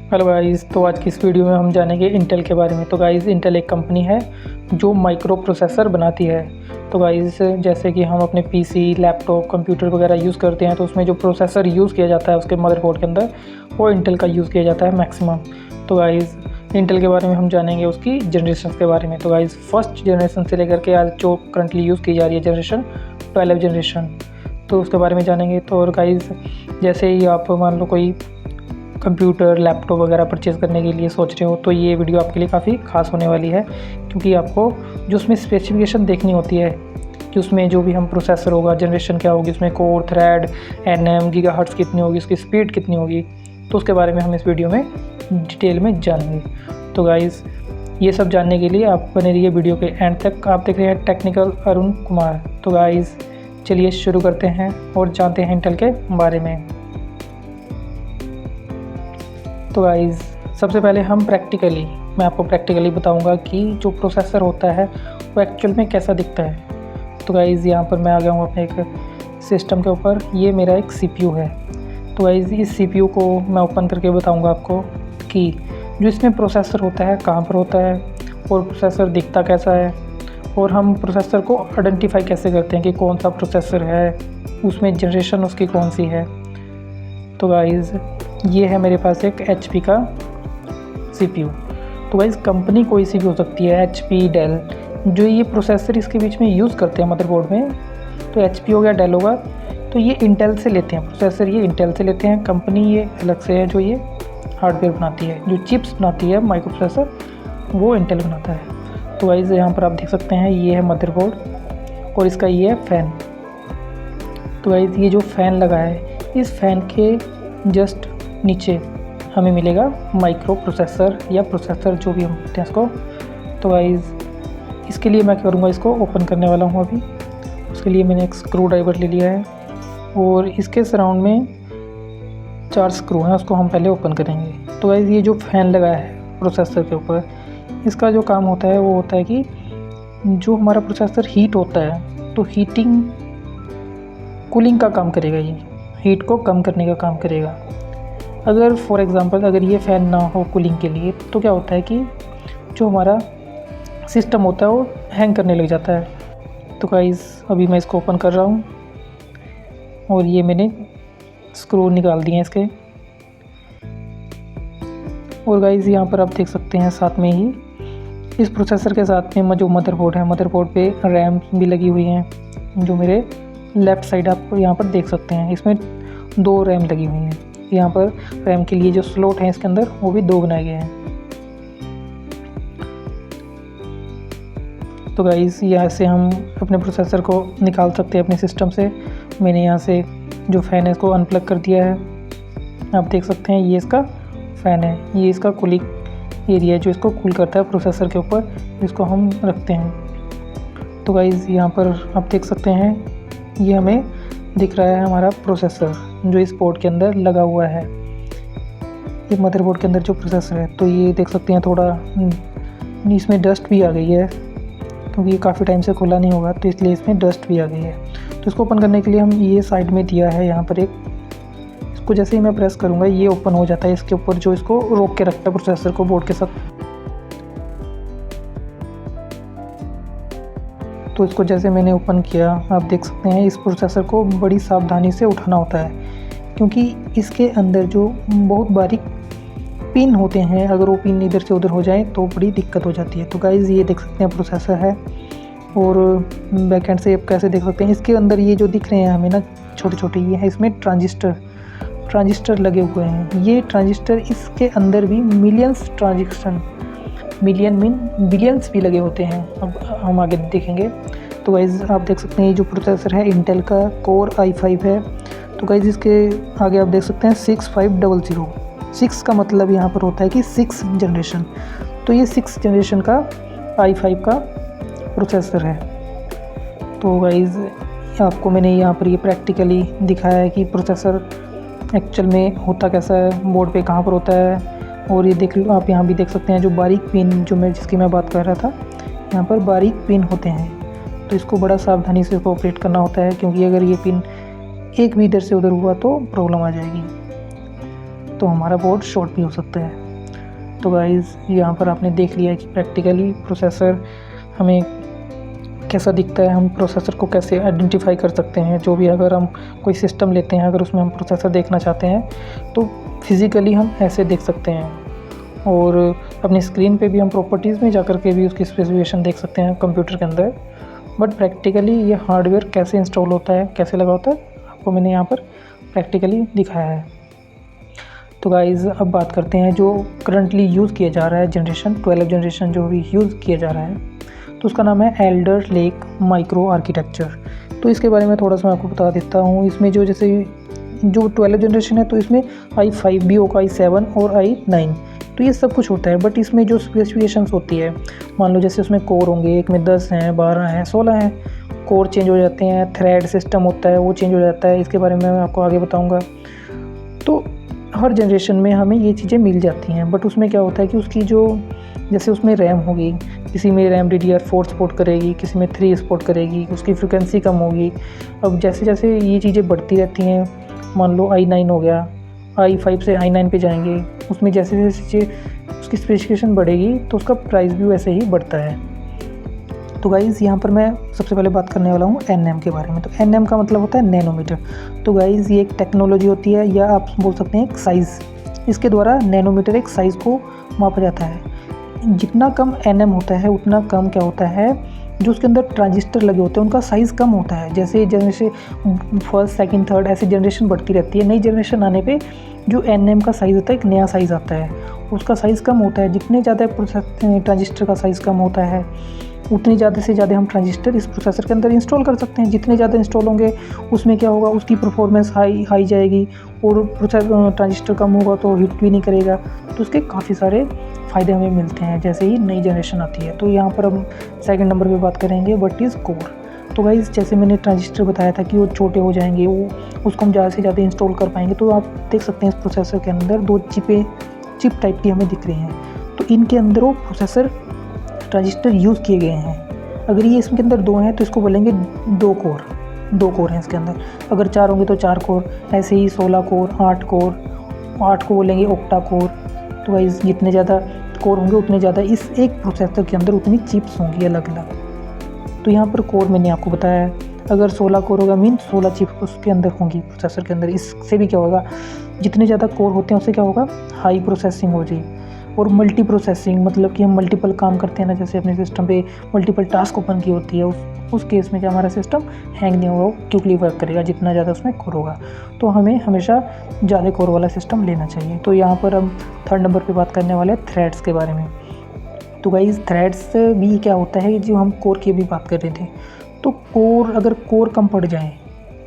Hello guys, तो आज की इस वीडियो में हम जानेंगे इंटेल के बारे में। तो गाइस, इंटेल एक कंपनी है जो माइक्रो प्रोसेसर बनाती है। तो गाइस, जैसे कि हम अपने पीसी, लैपटॉप, कंप्यूटर वगैरह यूज़ करते हैं तो उसमें जो प्रोसेसर यूज़ किया जाता है उसके मदरबोर्ड के अंदर, वो इंटेल का यूज़ किया जाता है मैक्सिमम। तो गाइस, इंटेल के बारे में हम जानेंगे उसकी जनरेशन के बारे में। तो गाइस, फर्स्ट जनरेशन से लेकर के आज जो करंटली यूज़ की जा रही है जनरेशन 12 जनरेशन, तो उसके बारे में जानेंगे। तो और गाइस, जैसे ही आप मान लो कोई कंप्यूटर, लैपटॉप वगैरह परचेज़ करने के लिए सोच रहे हो तो ये वीडियो आपके लिए काफ़ी ख़ास होने वाली है, क्योंकि आपको जो उसमें स्पेसिफिकेशन देखनी होती है कि उसमें जो भी हम प्रोसेसर होगा, जनरेशन क्या होगी, उसमें कोर, थ्रेड, एनएम, गीगाहर्ट्ज़ कितनी होगी, उसकी स्पीड कितनी होगी, तो उसके बारे में हम इस वीडियो में डिटेल में जानेंगे। तो गाइज़, ये सब जानने के लिए आप बने रहिए वीडियो के एंड तक। आप देख रहे हैं टेक्निकल अरुण कुमार। तो गाइज़, चलिए शुरू करते हैं और जानते हैं इंटेल के बारे में। तो गाइज़, सबसे पहले मैं आपको प्रैक्टिकली बताऊंगा कि जो प्रोसेसर होता है वो एक्चुअल में कैसा दिखता है। तो गाइज़, यहाँ पर मैं आ गया हूँ अपने एक सिस्टम के ऊपर। ये मेरा एक सीपीयू है। तो गाइज़, इस सीपीयू को मैं ओपन करके बताऊंगा आपको कि जो इसमें प्रोसेसर होता है कहाँ पर होता है और प्रोसेसर दिखता कैसा है, और हम प्रोसेसर को आइडेंटिफाई कैसे करते हैं कि कौन सा प्रोसेसर है, उसमें जनरेशन उसकी कौन सी है। तो गाइज़, ये है मेरे पास एक HP का CPU। तो गाइज़, कंपनी कोई सी भी हो सकती है, HP, डेल, जो ये प्रोसेसर इसके बीच में यूज़ करते हैं मदरबोर्ड में। तो HP हो गया, डेल होगा, तो ये इंटेल से लेते हैं प्रोसेसर, ये इंटेल से लेते हैं। कंपनी ये अलग से है जो ये हार्डवेयर बनाती है, जो चिप्स बनाती है माइक्रो प्रोसेसर, वो इंटेल बनाता है। तो गाइज़, यहाँ पर आप देख सकते हैं ये है मदरबोर्ड और इसका ये है फ़ैन। तो गाइज़, ये जो फ़ैन लगा है, इस फ़ैन के जस्ट नीचे हमें मिलेगा माइक्रो प्रोसेसर या प्रोसेसर, जो भी हम कहते हैं इसको। तो गाइज़, इसके लिए मैं क्या करूँगा, इसको ओपन करने वाला हूँ अभी। उसके लिए मैंने एक स्क्रू ड्राइवर ले लिया है और इसके सराउंड में 4 स्क्रू हैं, उसको हम पहले ओपन करेंगे। तो गाइज़, ये जो फ़ैन लगा है प्रोसेसर के ऊपर, इसका जो काम होता है वो होता है कि जो हमारा प्रोसेसर हीट होता है तो कूलिंग का काम करेगा, ये हीट को कम करने का काम करेगा। अगर फॉर एग्ज़ाम्पल अगर ये फ़ैन ना हो कूलिंग के लिए, तो क्या होता है कि जो हमारा सिस्टम होता है वो हैंग करने लग जाता है। तो गाइज़, अभी मैं इसको ओपन कर रहा हूँ और ये मैंने स्क्रू निकाल दिए हैं इसके। और गाइज़, यहाँ पर आप देख सकते हैं साथ में ही इस प्रोसेसर के साथ में जो मदरबोर्ड है, मदरबोर्ड पे रैम भी लगी हुई हैं, जो मेरे लेफ़्ट साइड आप यहाँ पर देख सकते हैं। इसमें 2 रैम लगी हुई हैं। यहाँ पर रैम के लिए जो स्लॉट हैं इसके अंदर, वो भी 2 बनाए गए हैं। तो गाइज़, यहाँ से हम अपने प्रोसेसर को निकाल सकते हैं अपने सिस्टम से। मैंने यहाँ से जो फ़ैन है इसको अनप्लग कर दिया है। आप देख सकते हैं ये इसका फ़ैन है, ये इसका कूलिंग एरिया है जो इसको कूल करता है प्रोसेसर के ऊपर, जिसको हम रखते हैं। तो गाइज़, यहाँ पर आप देख सकते हैं ये हमें दिख रहा है हमारा प्रोसेसर जो इस पोर्ट के अंदर लगा हुआ है, ये मदरबोर्ड के अंदर जो प्रोसेसर है। तो ये देख सकते हैं थोड़ा इसमें डस्ट भी आ गई है, क्योंकि ये काफ़ी टाइम से खुला नहीं होगा, तो इसलिए इसमें डस्ट भी आ गई है। तो इसको ओपन करने के लिए हम ये साइड में दिया है यहाँ पर एक, इसको जैसे ही मैं प्रेस करूँगा ये ओपन हो जाता है। इसके ऊपर जो इसको रोक के रखता है प्रोसेसर को बोर्ड के साथ। तो इसको जैसे मैंने ओपन किया, आप देख सकते हैं इस प्रोसेसर को बड़ी सावधानी से उठाना होता है, क्योंकि इसके अंदर जो बहुत बारीक पिन होते हैं, अगर वो पिन इधर से उधर हो जाए तो बड़ी दिक्कत हो जाती है। तो गाइज़, ये देख सकते हैं प्रोसेसर है, और बैक एंड से आप कैसे देख सकते हैं इसके अंदर ये जो दिख रहे हैं हमें ना छोटे छोटे, ये है इसमें ट्रांजिस्टर लगे हुए हैं। ये ट्रांजिस्टर इसके अंदर भी बिलियंस भी लगे होते हैं, अब हम आगे देखेंगे। तो गाइज़, आप देख सकते हैं ये जो प्रोसेसर है इंटेल का कोर i5 है। तो गाइज़, इसके आगे आप देख सकते हैं 6500। 6 का मतलब यहाँ पर होता है कि 6 जनरेशन, तो ये 6 जनरेशन का i5 का प्रोसेसर है। तो गाइज़, आपको मैंने यहाँ पर ये प्रैक्टिकली दिखाया है कि प्रोसेसर एक्चुअल में होता कैसा है, बोर्ड पे कहाँ पर होता है। और ये देख लो, आप यहाँ भी देख सकते हैं जो बारीक पिन जिसकी मैं बात कर रहा था, यहाँ पर बारीक पिन होते हैं। तो इसको बड़ा सावधानी से ऑपरेट करना होता है, क्योंकि अगर ये पिन एक भी इधर से उधर हुआ तो प्रॉब्लम आ जाएगी। तो हमारा बोर्ड शॉर्ट भी हो सकता है। तो गाइज़ यहाँ पर आपने देख लिया कि प्रैक्टिकली प्रोसेसर हमें कैसा दिखता है, हम प्रोसेसर को कैसे आइडेंटिफाई कर सकते हैं। जो भी अगर हम कोई सिस्टम लेते हैं, अगर उसमें हम प्रोसेसर देखना चाहते हैं तो फिज़िकली हम ऐसे देख सकते हैं, और अपनी स्क्रीन पे भी हम प्रॉपर्टीज़ में जाकर के भी उसकी स्पेसिफिकेशन देख सकते हैं कंप्यूटर के अंदर। बट प्रैक्टिकली ये हार्डवेयर कैसे इंस्टॉल होता है, कैसे लगा होता है, आपको मैंने यहाँ पर प्रैक्टिकली दिखाया है। तो गाइज़ अब बात करते हैं जो करंटली यूज़ किया जा रहा है, जनरेशन 12 जनरेशन जो भी यूज़ किया जा रहा है, तो उसका नाम है एल्डर लेक माइक्रो आर्किटेक्चर। तो इसके बारे में थोड़ा सा मैं आपको बता देता हूँ। इसमें जो जैसे जो 12 जनरेशन है तो इसमें i5 भी होगा, i7 और i9, तो ये सब कुछ होता है। बट इसमें जो स्पेसिफिकेशंस होती है, मान लो जैसे उसमें कोर होंगे, एक में 10 हैं, 12 हैं, 16 हैं, कोर चेंज हो जाते हैं, थ्रेड सिस्टम होता है वो चेंज हो जाता है, इसके बारे में मैं आपको आगे बताऊँगा। तो हर जनरेशन में हमें ये चीज़ें मिल जाती हैं। बट उसमें क्या होता है कि उसकी जो जैसे उसमें रैम होगी, किसी में रैम DDR4 सपोर्ट करेगी, किसी में 3 सपोर्ट करेगी, उसकी फ्रिक्वेंसी कम होगी। अब जैसे जैसे ये चीज़ें बढ़ती रहती हैं, मान लो i9 हो गया, i5 से i9 पे जाएंगे, उसमें जैसे जैसे उसकी स्पेसिफिकेशन बढ़ेगी तो उसका प्राइस भी वैसे ही बढ़ता है। तो गाइज़ यहाँ पर मैं सबसे पहले बात करने वाला हूँ NM के बारे में। तो NM का मतलब होता है नैनोमीटर। तो गाइज़ ये एक टेक्नोलॉजी होती है, या आप बोल सकते हैं एक साइज़। इसके द्वारा नैनोमीटर एक साइज़ को मापा जाता है। जितना कम NM होता है उतना कम क्या होता है, जो उसके अंदर ट्रांजिस्टर लगे होते हैं उनका साइज़ कम होता है। जैसे जनरेशन फर्स्ट, सेकंड, थर्ड ऐसी जनरेशन बढ़ती रहती है, नई जनरेशन आने पे जो NM का साइज़ होता है एक नया साइज़ आता है, उसका साइज़ कम होता है। जितने ज़्यादा ट्रांजिस्टर का साइज़ कम होता है उतनी ज़्यादा से ज़्यादा हम ट्रांजिस्टर इस प्रोसेसर के अंदर इंस्टॉल कर सकते हैं। जितने ज़्यादा इंस्टॉल होंगे उसमें क्या होगा, उसकी परफॉर्मेंस हाई जाएगी, और ट्रांजिस्टर कम होगा तो हिट भी नहीं करेगा। तो उसके काफ़ी सारे फ़ायदे हमें मिलते हैं जैसे ही नई जनरेशन आती है। तो यहाँ पर हम सेकंड नंबर पे बात करेंगे व्हाट इज़ कोर। तो गाइस जैसे मैंने ट्रांजिस्टर बताया था कि वो छोटे हो जाएंगे, वो उसको हम ज़्यादा से ज़्यादा इंस्टॉल कर पाएंगे। तो आप देख सकते हैं इस प्रोसेसर के अंदर 2 चिप टाइप की हमें दिख रही हैं। तो इनके अंदर वो प्रोसेसर ट्रांजिस्टर यूज़ किए गए हैं। अगर ये इसके अंदर 2 हैं तो इसको बोलेंगे 2 कोर हैं इसके अंदर। अगर 4 होंगे तो 4 कोर, ऐसे ही 16 कोर, 8 को बोलेंगे ऑक्टा कोर। तो गाइस जितने ज़्यादा कोर होंगे उतने ज़्यादा इस एक प्रोसेसर के अंदर उतनी चिप्स होंगी अलग अलग। तो यहाँ पर कोर मैंने आपको बताया है, अगर 16 कोर होगा मीन 16 चिप उसके अंदर होंगी प्रोसेसर के अंदर। इससे भी क्या होगा, जितने ज़्यादा कोर होते हैं उससे क्या होगा, हाई प्रोसेसिंग हो जाएगी। और मल्टी प्रोसेसिंग मतलब कि हम मल्टीपल काम करते हैं ना, जैसे अपने सिस्टम पे मल्टीपल टास्क ओपन की होती है, उस केस में क्या हमारा सिस्टम हैंग नहीं होगा, क्विकली वर्क करेगा जितना ज़्यादा उसमें कोर होगा। तो हमें हमेशा ज़्यादा कोर वाला सिस्टम लेना चाहिए। तो यहाँ पर हम थर्ड नंबर पे बात करने वाले हैं थ्रेड्स के बारे में। तो गाइस थ्रेड्स भी क्या होता है, जो हम कोर की भी बात कर रहे थे। तो अगर कोर कम पड़ जाए,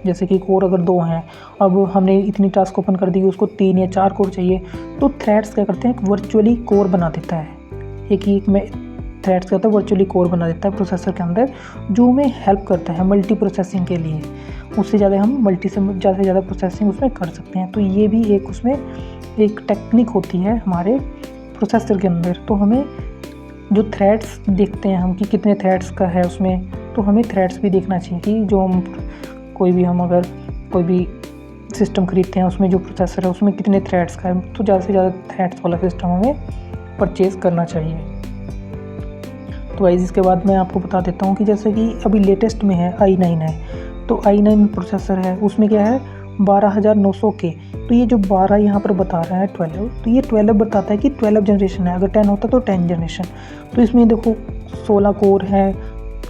जैसे कि कोर अगर 2 हैं, अब हमने इतनी टास्क ओपन कर दी, उसको 3 या 4 कोर चाहिए, तो थ्रेड्स क्या करते हैं, एक वर्चुअली कोर बना देता है। एक में थ्रेड्स क्या होता है, वर्चुअली कोर बना देता है प्रोसेसर के अंदर, जो हमें हेल्प करता है मल्टी प्रोसेसिंग के लिए। उससे ज़्यादा हम ज़्यादा से ज़्यादा प्रोसेसिंग उसमें कर सकते हैं। तो ये भी एक उसमें एक टेक्निक होती है हमारे प्रोसेसर के अंदर। तो हमें जो थ्रेड्स देखते हैं हम कि कितने थ्रेड्स का है उसमें, तो हमें थ्रेड्स भी देखना चाहिए कि जो हम अगर कोई भी सिस्टम खरीदते हैं उसमें जो प्रोसेसर है उसमें कितने थ्रेड्स का है, तो ज़्यादा से ज़्यादा थ्रेड्स वाला सिस्टम हमें परचेज़ करना चाहिए। तो गाइस इसके बाद मैं आपको बता देता हूँ कि जैसे कि अभी लेटेस्ट में है i9 है, तो i9 प्रोसेसर है, उसमें क्या है 12900K। तो ये जो 12 यहाँ पर बता रहा है 12, तो ये 12 बताता है कि 12 जनरेशन है। अगर 10 होता तो 10 जनरेशन। तो इसमें देखो 16 कोर है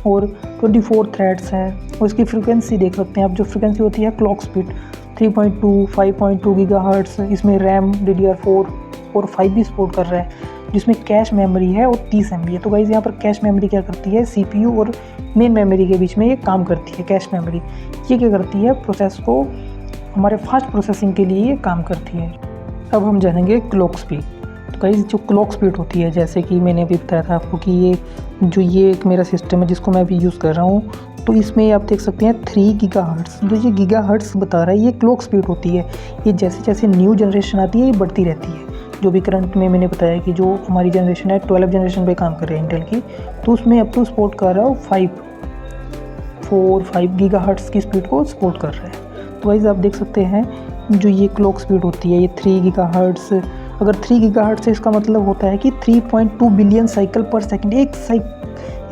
और 24 थ्रेड्स हैं, और इसकी फ्रीक्वेंसी देख सकते हैं आप। जो फ्रीक्वेंसी होती है क्लॉक स्पीड 3.2 5.2 गीगाहर्ट्ज़। इसमें रैम DDR4 और 5 भी सपोर्ट कर रहा है, जिसमें कैश मेमोरी है और 30 MB है। तो गाइस यहाँ पर कैश मेमोरी क्या करती है, CPU और मेन मेमोरी के बीच में ये काम करती है। कैश मेमोरी ये क्या करती है, प्रोसेस को हमारे फास्ट प्रोसेसिंग के लिए ये काम करती है। अब हम जानेंगे क्लॉक स्पीड। तो गाइस जो क्लॉक स्पीड होती है, जैसे कि मैंने अभी बताया था आपको कि ये एक मेरा सिस्टम है जिसको मैं अभी यूज़ कर रहा हूँ, तो इसमें आप देख सकते हैं 3 गीगाहर्ट्ज़। जो ये गीगाहर्ट्ज़ बता रहा है ये क्लॉक स्पीड होती है। ये जैसे जैसे न्यू जनरेशन आती है ये बढ़ती रहती है। जो भी करंट में मैंने बताया कि जो हमारी जनरेशन है 12 जनरेशन पे काम कर रहे हैं इंटेल की, तो उसमें अब तो सपोर्ट कर रहा है 5 गीगाहर्ट्ज़ की स्पीड को सपोर्ट कर रहा है। तो गाइस आप देख सकते हैं जो ये क्लॉक स्पीड होती है ये 3 गीगाहर्ट्ज़, अगर 3 गीगाहर्ट्ज़ है इसका मतलब होता है कि 3.2 बिलियन साइकिल पर सेकंड,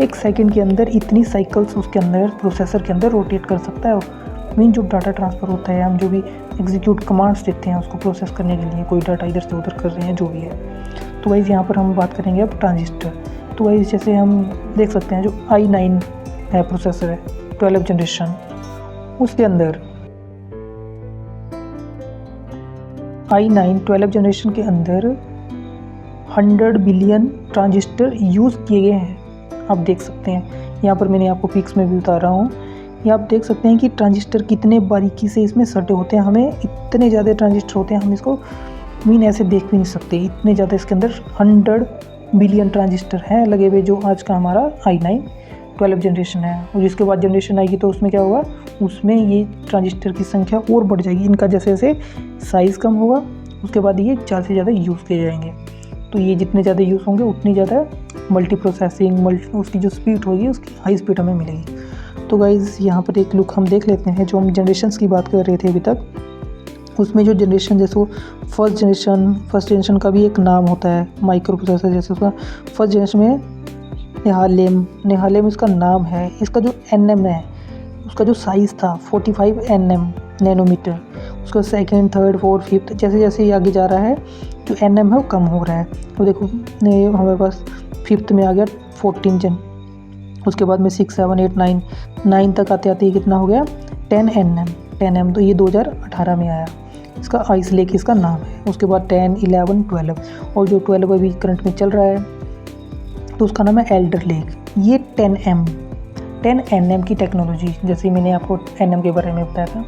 एक सेकंड के अंदर इतनी साइकिल्स उसके अंदर प्रोसेसर के अंदर रोटेट कर सकता है। मीन जो डाटा ट्रांसफ़र होता है, हम जो भी एग्जीक्यूट कमांड्स देते हैं उसको प्रोसेस करने के लिए, कोई डाटा इधर से उधर कर रहे हैं जो भी है। तो गाइस यहाँ पर हम बात करेंगे अब ट्रांजिस्टर। तो गाइस जैसे हम देख सकते हैं जो i9 है प्रोसेसर है 12th जनरेशन, उसके अंदर i9 12th जनरेशन के अंदर 100 बिलियन ट्रांजिस्टर यूज़ किए गए हैं। आप देख सकते हैं यहाँ पर मैंने आपको पिक्स में भी बता रहा हूँ, ये आप देख सकते हैं कि ट्रांजिस्टर कितने बारीकी से इसमें सटे होते हैं। हमें इतने ज़्यादा ट्रांजिस्टर होते हैं, हम इसको मीन ऐसे देख भी नहीं सकते, इतने ज़्यादा इसके अंदर 100 बिलियन ट्रांजिस्टर हैं लगे हुए, जो आज का हमारा i9 12th जनरेशन है। और जिसके बाद जनरेशन आएगी तो उसमें क्या होगा, उसमें ये ट्रांजिस्टर की संख्या और बढ़ जाएगी। इनका जैसे जैसे साइज़ कम होगा उसके बाद ये ज़्यादा से ज़्यादा यूज़ किए जाएंगे। तो ये जितने ज़्यादा यूज़ होंगे उतनी ज़्यादा मल्टी प्रोसेसिंग उसकी जो स्पीड होगी उसकी हाई स्पीड हमें मिलेगी। तो गाइज़ यहाँ पर एक लुक हम देख लेते हैं, जो हम जनरेशन्स की बात कर रहे थे अभी तक, उसमें जो जनरेशन जैसे फर्स्ट जनरेशन का भी एक नाम होता है माइक्रो प्रोसेसर। जैसे उसका फर्स्ट जनरेशन में नेहालेम इसका नाम है। इसका जो nm है, उसका जो साइज़ था 45 nm नैनोमीटर, उसका सेकंड, थर्ड, फोर्थ, फिफ्थ जैसे जैसे ये आगे जा रहा है जो nm है वो कम हो रहा है। तो देखो हमारे पास फिफ्थ में आ गया 14 जन, उसके बाद में 6, 7, 8, 9 तक आते आते कितना हो गया 10 nm। तो ये 2018 में आया, इसका आइस लेक इसका नाम है। उसके बाद 10, 11, 12 और जो 12 अभी करंट में चल रहा है तो उसका नाम है एल्डर लेक। ये 10 nm की टेक्नोलॉजी, जैसे मैंने आपको nm के बारे में बताया था।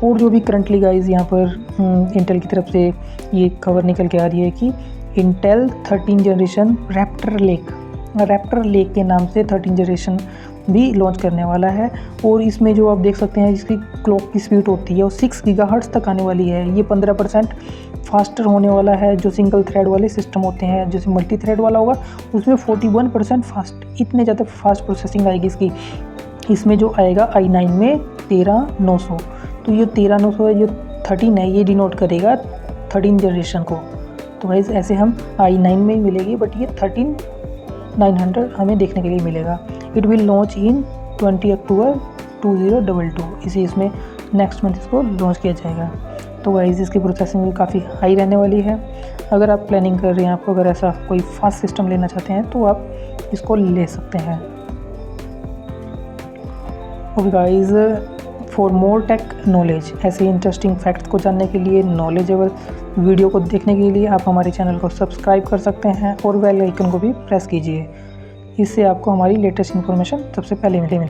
और जो भी करंटली गाइज यहाँ पर इंटेल की तरफ से ये खबर निकल के आ रही है कि इंटेल 13 जनरेशन रैप्टर लेक के नाम से 13 जनरेशन भी लॉन्च करने वाला है। और इसमें जो आप देख सकते हैं जिसकी क्लॉक की स्पीड होती है वो 6 गीगाहर्ट्ज़ तक आने वाली है। ये 15% फास्टर होने वाला है। जो सिंगल थ्रेड वाले सिस्टम होते हैं, जैसे मल्टी थ्रेड वाला होगा उसमें 41% फास्ट, इतने ज़्यादा फास्ट प्रोसेसिंग आएगी इसकी। इसमें जो आएगा i9 में 13900, तो ये 13900 है, जो 13 है ये डिनोट करेगा 13 जनरेशन को। तो गाइस ऐसे हम i9 में ही मिलेगी, बट ये 13900 हमें देखने के लिए मिलेगा। इट विल लॉन्च इन 20 अक्टूबर 2022, इसमें नेक्स्ट मंथ इसको लॉन्च किया जाएगा। तो गाइस इसकी प्रोसेसिंग भी काफ़ी हाई रहने वाली है। अगर आप प्लानिंग कर रहे हैं, आपको अगर ऐसा कोई फास्ट सिस्टम लेना चाहते हैं तो आप इसको ले सकते हैं। Okay guys, for more tech knowledge, ऐसे इंटरेस्टिंग फैक्ट्स को जानने के लिए, नॉलेजेबल वीडियो को देखने के लिए आप हमारे चैनल को सब्सक्राइब कर सकते हैं और बेल आइकन को भी प्रेस कीजिए। इससे आपको हमारी लेटेस्ट इन्फॉर्मेशन सबसे पहले मिलेगी।